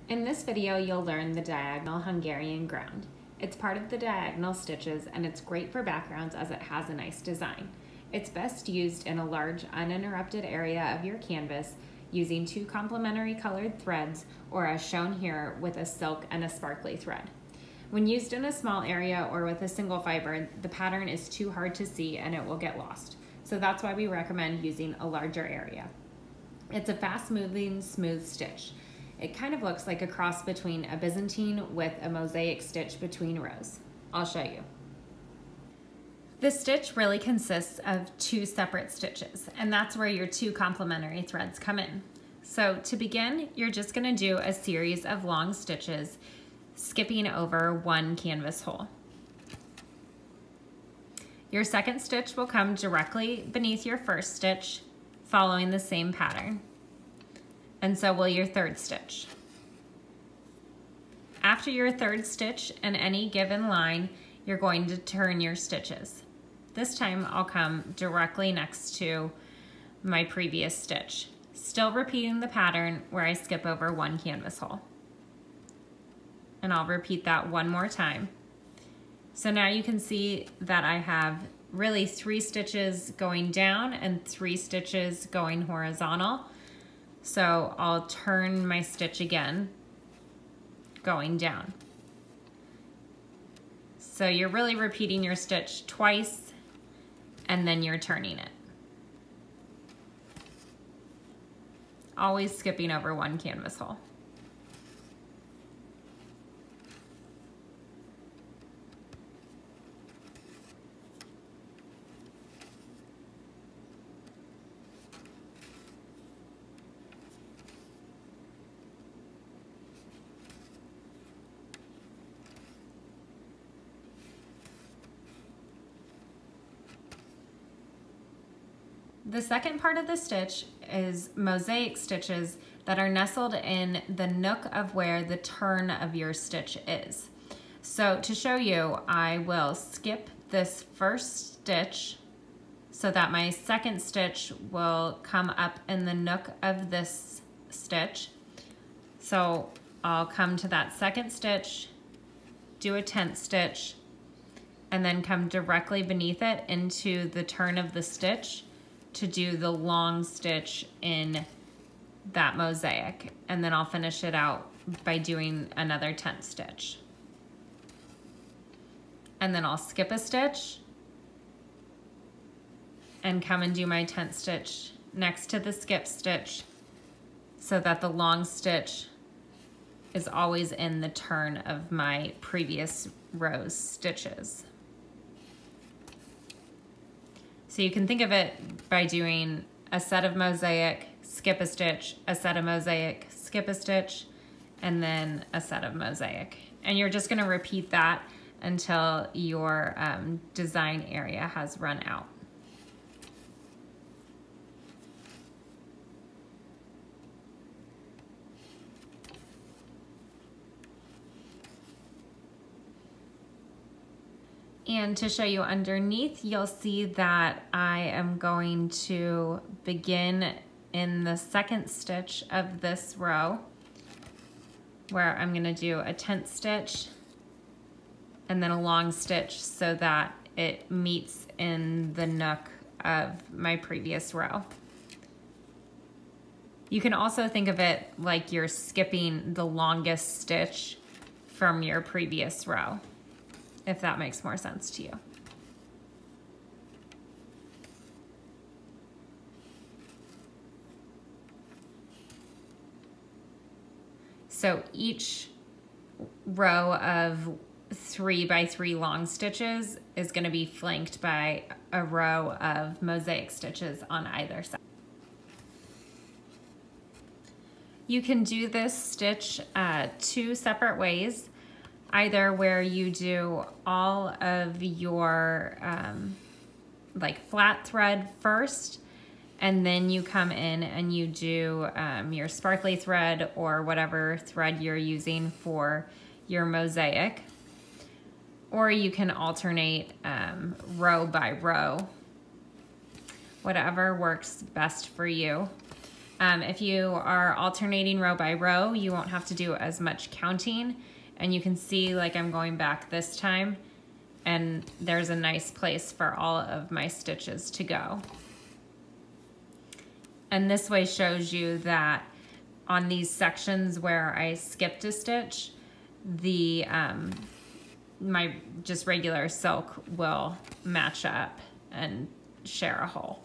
In this video, you'll learn the diagonal Hungarian ground. It's part of the diagonal stitches and it's great for backgrounds as it has a nice design. It's best used in a large uninterrupted area of your canvas using two complementary colored threads or as shown here with a silk and a sparkly thread. When used in a small area or with a single fiber, the pattern is too hard to see and it will get lost. So that's why we recommend using a larger area. It's a fast-moving, smooth stitch. It kind of looks like a cross between a Byzantine with a mosaic stitch between rows. I'll show you. This stitch really consists of two separate stitches, and that's where your two complementary threads come in. So to begin, you're just going to do a series of long stitches, skipping over one canvas hole. Your second stitch will come directly beneath your first stitch, following the same pattern. And so will your third stitch. After your third stitch in any given line, you're going to turn your stitches. This time I'll come directly next to my previous stitch, still repeating the pattern where I skip over one canvas hole. And I'll repeat that one more time. So now you can see that I have really 3 stitches going down and 3 stitches going horizontal. So I'll turn my stitch again, going down. So you're really repeating your stitch twice and then you're turning it. Always skipping over one canvas hole. The second part of the stitch is mosaic stitches that are nestled in the nook of where the turn of your stitch is. So to show you, I will skip this first stitch so that my second stitch will come up in the nook of this stitch. So I'll come to that second stitch, do a 10th stitch, and then come directly beneath it into the turn of the stitch to do the long stitch in that mosaic. And then I'll finish it out by doing another 10th stitch. And then I'll skip a stitch and come and do my 10th stitch next to the skip stitch so that the long stitch is always in the turn of my previous row's stitches. So you can think of it by doing a set of mosaic, skip a stitch, a set of mosaic, skip a stitch, and then a set of mosaic. And you're just gonna repeat that until your design area has run out. And to show you underneath, you'll see that I am going to begin in the second stitch of this row where I'm gonna do a 10th stitch and then a long stitch so that it meets in the nook of my previous row. You can also think of it like you're skipping the longest stitch from your previous row, if that makes more sense to you. So each row of 3 by 3 long stitches is going to be flanked by a row of mosaic stitches on either side. You can do this stitch 2 separate ways. Either where you do all of your like flat thread first, and then you come in and you do your sparkly thread or whatever thread you're using for your mosaic. Or you can alternate row by row, whatever works best for you. If you are alternating row by row, you won't have to do as much counting. And you can see like I'm going back this time, and there's a nice place for all of my stitches to go. And this way shows you that on these sections where I skipped a stitch, the my just regular silk will match up and share a hole.